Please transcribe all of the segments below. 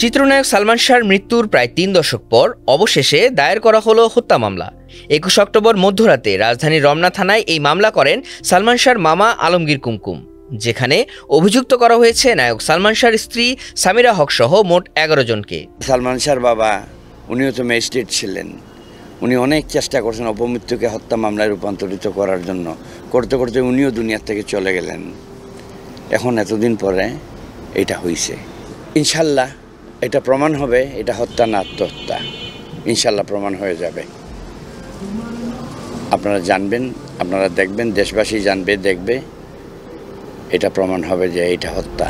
চিত্রনায়ক সালমান শাহর মৃত্যুর প্রায় ৩ দশক পর অবশেষে দায়ের করা হলো হত্যা মামলা। ২১ অক্টোবর মধ্যরাতে রাজধানীর রমনা থানায় এই মামলা করেন সালমান শাহর মামা আলমগীর কুমকুম, যেখানে অভিযুক্ত করা হয়েছে নায়ক সালমান শাহর স্ত্রী সামিরা হক সহ মোট ১১ জনকে। সালমান শাহর বাবা উনিও তো ম্যাজিস্ট্রেট ছিলেন, উনি অনেক চেষ্টা করছেন অপমৃত্যুকে হত্যা মামলায় রূপান্তরিত করার জন্য। করতে করতে উনিও দুনিয়ার থেকে চলে গেলেন। এখন এতদিন পরে এটা হয়েছে। ইনশাল্লাহ এটা প্রমাণ হবে এটা হত্যা না আত্মহত্যা, ইনশাল্লাহ প্রমাণ হয়ে যাবে। আপনারা জানবেন, আপনারা দেখবেন, দেশবাসী জানবে, দেখবে, এটা প্রমাণ হবে যে এটা হত্যা।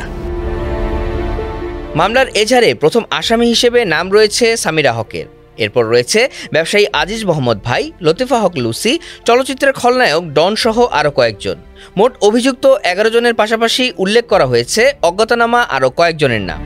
মামলার এজাহারে প্রথম আসামি হিসেবে নাম রয়েছে সামিরা হকের। এরপর রয়েছে ব্যবসায়ী আজিজ মোহাম্মদ ভাই, লতিফা হক লুসি, চলচ্চিত্রের খলনায়ক ডন সহ আরও কয়েকজন। মোট অভিযুক্ত ১১ জনের পাশাপাশি উল্লেখ করা হয়েছে অজ্ঞাতনামা আরও কয়েকজনের নাম।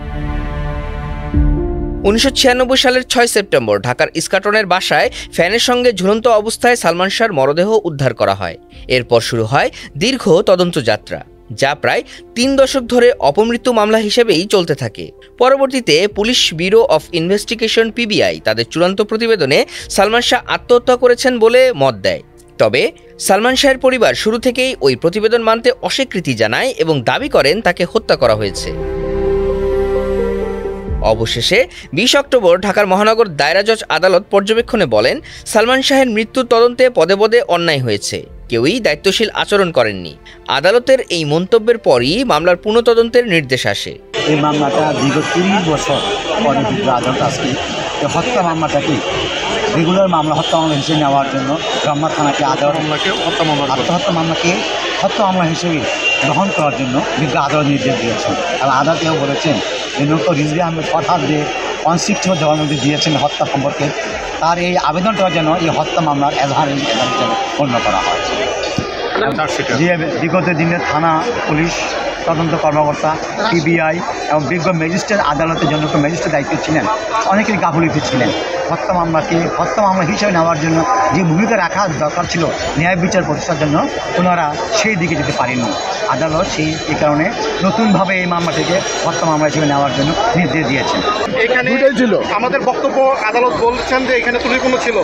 ১৯৯৬ সালের ৬ সেপ্টেম্বর ঢাকার ইস্কাটনের বাসায় ফ্যানের সঙ্গে ঝুলন্ত অবস্থায় সালমান শাহর মরদেহ উদ্ধার করা হয়। এরপর শুরু হয় দীর্ঘ তদন্ত যাত্রা, যা প্রায় ৩ দশক ধরে অপমৃত্যু মামলা হিসেবেই চলতে থাকে। পরবর্তীতে police bureau of investigation PBI তাদের চূড়ান্ত প্রতিবেদনে সালমান শাহ আত্মহত্যা করেছেন বলে মত দেয়। তবে সালমান শাহের পরিবার শুরু থেকেই ওই প্রতিবেদন মানতে অস্বীকৃতি জানায় এবং দাবি করেন তাকে হত্যা করা হয়েছে। অবশেষে ২০ অক্টোবর ঢাকার মহানগর দায়রা জজ আদালত পর্যবেক্ষণে বলেন, সালমান শাহের মৃত্যুর তদন্তে পদে পদে অন্যায় হয়েছে, কেউই দায়িত্বশীল আচরণ করেননি। আদালতের এই মন্তব্যের পরই মামলার পুনঃতদন্তের নির্দেশ আসে। এই মামলাটা দীর্ঘ ৩০ বছর পরে আদালত আজকে হত্যা মামলাটাকে রেগুলার মামলা হত্যা মামলা হিসেবে নেওয়ার জন্য রমনা থানাকে আত্মহত্যা মামলাকে হত্যা মামলা হিসেবে গ্রহণ করার জন্য বিজ্ঞ আদালত নির্দেশ দিয়েছেন। আর আদালতেও বলেছেন যে নৌকা রিজভি আহমেদ ফরহাদ যে অনসিক্ত জবানবন্দি দিয়েছেন হত্যা সম্পর্কে, তার এই আবেদনটাও যেন এই হত্যা মামলার এজাহার হিসেবে গণ্য করা হয়। যে বিগত দিনে থানা পুলিশ তদন্ত কর্মকর্তা পিবিআই এবং বিজ্ঞ ম্যাজিস্ট্রেট আদালতের জন্য ম্যাজিস্ট্রেট দায়িত্বে ছিলেন, অনেকেই গাফিলতি ছিলেন। হত্যা মামলাকে হত্যা মামলা হিসেবে নেওয়ার জন্য যে ভূমিকা রাখা দরকার ছিল ন্যায় বিচার প্রতিষ্ঠার জন্য, ওনারা সেই দিকে যেতে পারেননি। আদালত এই কারণে নতুনভাবে এই মামলাটিকে হত্যা মামলা হিসেবে নেওয়ার জন্য নির্দেশ দিয়েছেন। এখানে আমাদের বক্তব্য, আদালত বলছেন যে এখানে ত্রুটিপূর্ণ ছিল,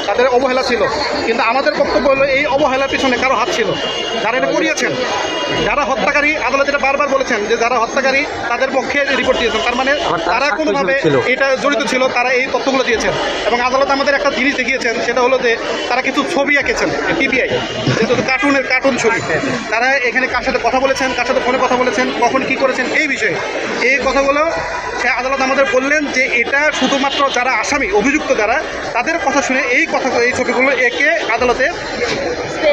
তাদের অবহেলা ছিল, কিন্তু আমাদের বক্তব্য হলো এই অবহেলার পিছনে কারো হাত ছিল, যারা এটা করিয়েছেন, যারা হত্যাকারী। আদালত এটা বারবার বলেছেন যে যারা হত্যাকারী তাদের পক্ষে রিপোর্ট দিয়েছেন, তার মানে তারা কোনোভাবে এটা জড়িত ছিল, তারা এই তথ্যগুলো দিয়েছেন। এবং আদালত আমাদের একটা জিনিস দেখিয়েছেন, সেটা হলো যে তারা কিছু ছবি এঁকেছেন পিবিআই, যেহেতু কার্টুন ছবি। তারা এখানে কার সাথে কথা বলেছেন, কার সাথে ফোনে কথা বলেছেন, কখন কী করেছেন, এই বিষয়ে এই কথাগুলো সে আদালত আমাদের বললেন যে এটা শুধুমাত্র যারা আসামি অভিযুক্ত যারা, তাদের কথা শুনে এই ছবিগুলো এঁকে আদালতে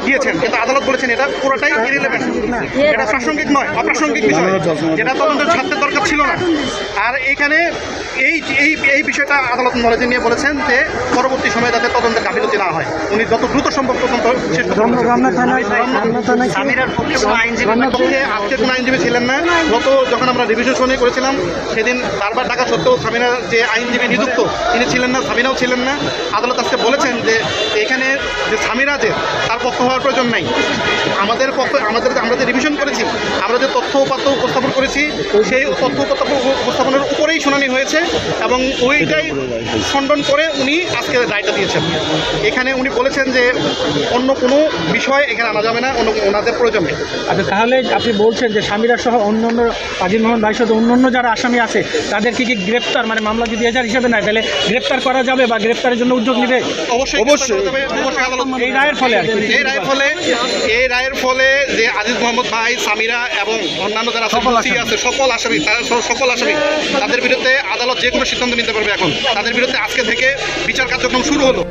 দিয়েছেন। কিন্তু আদালত বলেছেন এটা পুরোটাই ইরিলেভেন্ট, এটা প্রাসঙ্গিক নয়, অপ্রাসঙ্গিক বিষয়, যেটা তদন্তের ছাড়তে দরকার ছিল না। আর এখানে এই বিষয়টা আদালত নলেজে নিয়ে বলেছেন যে পরবর্তী সময়ে যাতে তদন্তের গাফিলতি না হয়, উনি যত দ্রুত সম্ভব তদন্ত শেষ করবেন। সামিরার পক্ষে আজকে কোনো আইনজীবী ছিলেন না। যখন আমরা রিভিশন শুনে করেছিলাম সেদিন বারবার ডাকা সত্ত্বেও সামিরার যে আইনজীবী নিযুক্ত তিনি ছিলেন না, সামিরাও ছিলেন না। আদালত আজকে বলেছেন যে এখানে যে সামিরা যে তার পক্ষ হওয়ার প্রয়োজন নাই, আমাদের পক্ষে আমরা যে রিভিশন করেছি, আমরা যে তথ্য উপাত্ত উপস্থাপন করেছি, সেই তথ্য উপস্থাপনের উপরেই শুনানি হয়েছে এবং ওইটাই খণ্ডন করে উনি আজকে রায়টা দিয়েছেন। এখানে উনি বলেছেন যে অন্য কোনো বিষয় এখানে আনা যাবে না, ওনাদের প্রয়োজন নেই। আচ্ছা, তাহলে আপনি বলছেন যে সামিরা সহ অন্যান্য আজিজ মোহাম্মদ ভাই সহ অন্যান্য যারা আসামি আছে তাদের কি গ্রেপ্তার, মানে মামলা যদি এজাহার হিসেবে নেয় তাহলে গ্রেপ্তার করা যাবে বা গ্রেপ্তারের জন্য উদ্যোগ নেবে? অবশ্যই। এই রায়ের ফলে যে আজিজ মোহাম্মদ ভাই, সামিরা এবং অন্যান্য যারা আছে সকল আসামি তাদের বিরুদ্ধে আদালত যে কোনো সিদ্ধান্ত নিতে পারবে। এখন তাদের বিরুদ্ধে আজকে থেকে বিচার কার্যক্রম শুরু হলো।